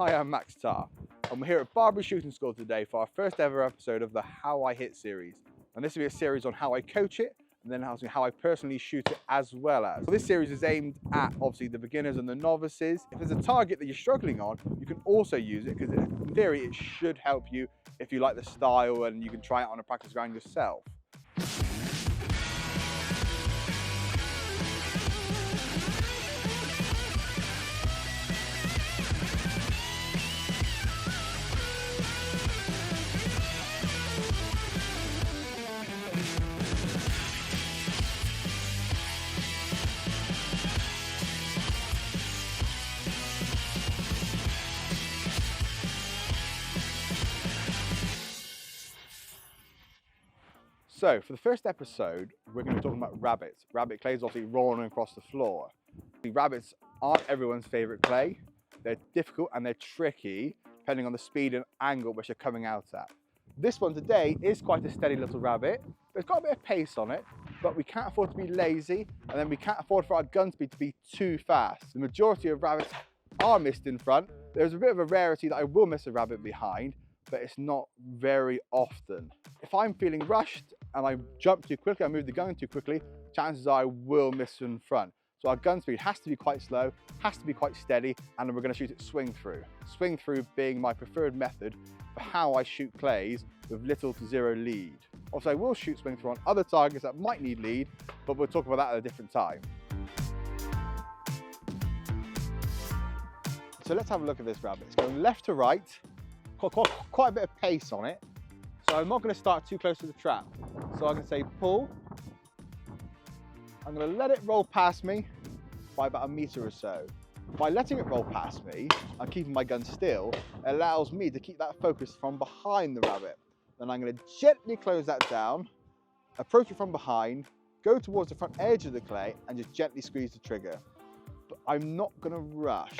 Hi, I'm Max Tarr, and we're here at Barbary Shooting School today for our first ever episode of the How I Hit series. And this will be a series on how I coach it, and then how I personally shoot it as well as. So this series is aimed at, obviously, the beginners and the novices. If there's a target that you're struggling on, you can also use it, because in theory it should help you if you like the style and you can try it on a practice ground yourself. So for the first episode, we're going to be talking about rabbits. Rabbit clay is obviously rolling across the floor. Rabbits aren't everyone's favorite clay. They're difficult and they're tricky, depending on the speed and angle which they're coming out at. This one today is quite a steady little rabbit, but it's got a bit of pace on it, but we can't afford to be lazy, and then we can't afford for our gun speed to be too fast. The majority of rabbits are missed in front. There's a bit of a rarity that I will miss a rabbit behind, but it's not very often. If I'm feeling rushed and I jump too quickly, I move the gun too quickly, chances are I will miss in front. So our gun speed has to be quite slow, has to be quite steady, and then we're going to shoot it swing through. Swing through being my preferred method for how I shoot clays with little to zero lead. Also, I will shoot swing through on other targets that might need lead, but we'll talk about that at a different time. So let's have a look at this rabbit. It's going left to right, quite a bit of pace on it. So I'm not going to start too close to the trap. So I'm going to say pull. I'm going to let it roll past me by about a meter or so. By letting it roll past me and keeping my gun still, it allows me to keep that focus from behind the rabbit. Then I'm going to gently close that down, approach it from behind, go towards the front edge of the clay and just gently squeeze the trigger. But I'm not going to rush.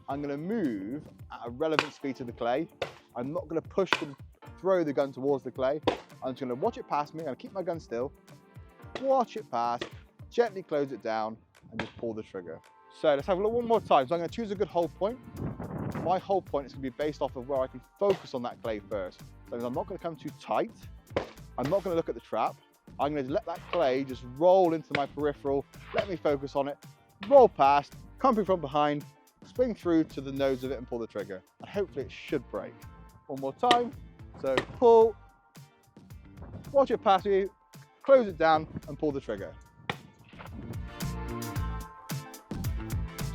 I'm going to move at a relevant speed to the clay. I'm not going to push and throw the gun towards the clay. I'm just going to watch it pass me. I'm going to keep my gun still, watch it pass, gently close it down and just pull the trigger. So let's have a look one more time. So I'm going to choose a good hold point. My hold point is going to be based off of where I can focus on that clay first. So I'm not going to come too tight. I'm not going to look at the trap. I'm going to let that clay just roll into my peripheral, let me focus on it, roll past, come through from behind, swing through to the nose of it and pull the trigger. And hopefully it should break. One more time. So pull, watch it pass you, close it down and pull the trigger.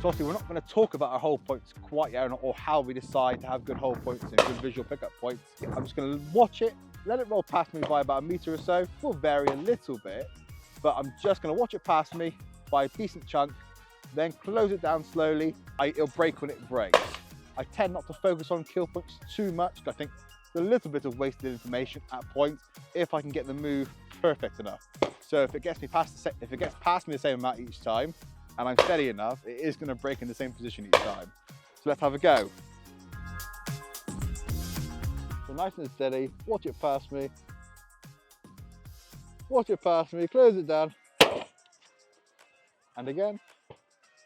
So obviously we're not going to talk about our hold points quite yet, or how we decide to have good hold points and good visual pickup points. I'm just going to watch it, let it roll past me by about a meter or so. It will vary a little bit, but I'm just going to watch it past me by a decent chunk, then close it down slowly. It'll break when it breaks. I tend not to focus on kill points too much. I think a little bit of wasted information at points if I can get the move perfect enough. So if it gets past me the same amount each time and I'm steady enough, it is going to break in the same position each time. So let's have a go. So nice and steady, watch it past me, close it down, and again,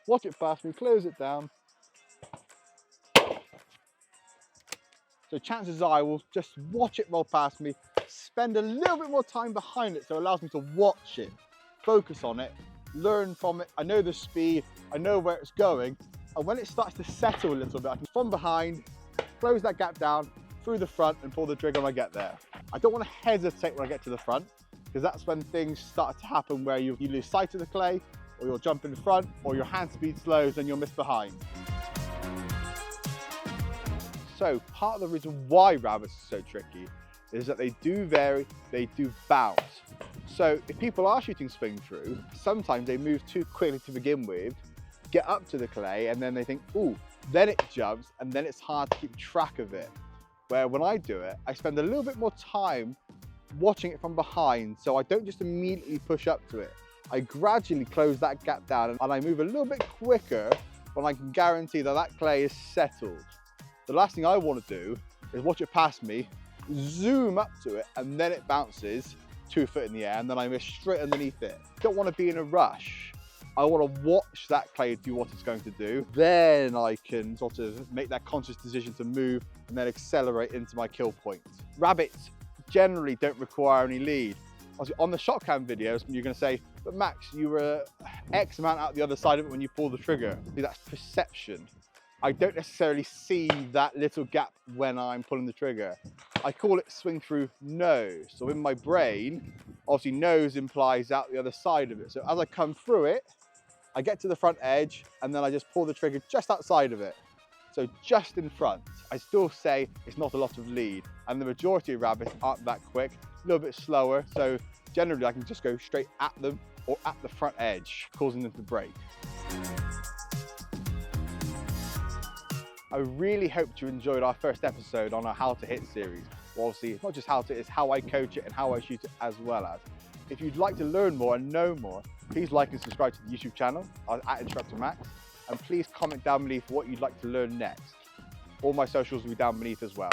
watch it past me, close it down. So chances are I will just watch it roll past me, spend a little bit more time behind it so it allows me to watch it, focus on it, learn from it. I know the speed, I know where it's going, and when it starts to settle a little bit, I can from behind, close that gap down, through the front and pull the trigger when I get there. I don't want to hesitate when I get to the front, because that's when things start to happen where you lose sight of the clay, or you'll jump in front, or your hand speed slows and you'll miss behind. So part of the reason why rabbits are so tricky is that they do vary, they do bounce. So if people are shooting swing through, sometimes they move too quickly to begin with, get up to the clay, and then they think, ooh, then it jumps, and then it's hard to keep track of it. Where when I do it, I spend a little bit more time watching it from behind, so I don't just immediately push up to it. I gradually close that gap down, and I move a little bit quicker when I can guarantee that that clay is settled. The last thing I want to do is watch it past me, zoom up to it, and then it bounces 2 foot in the air, and then I miss straight underneath it. Don't want to be in a rush. I want to watch that clay do what it's going to do. Then I can sort of make that conscious decision to move and then accelerate into my kill point. Rabbits generally don't require any lead. Obviously, on the shot cam videos, you're going to say, but Max, you were X amount out the other side of it when you pull the trigger. See, that's perception. I don't necessarily see that little gap when I'm pulling the trigger. I call it swing through nose. So in my brain, obviously nose implies out the other side of it. So as I come through it, I get to the front edge and then I just pull the trigger just outside of it. So just in front. I still say it's not a lot of lead, and the majority of rabbits aren't that quick, a little bit slower. So generally I can just go straight at them or at the front edge, causing them to break. I really hope you enjoyed our first episode on our How to Hit series. Well, obviously, it's not just how to hit, it's how I coach it and how I shoot it as well as. If you'd like to learn more and know more, please like and subscribe to the YouTube channel at Instructor Max, and please comment down beneath what you'd like to learn next. All my socials will be down beneath as well.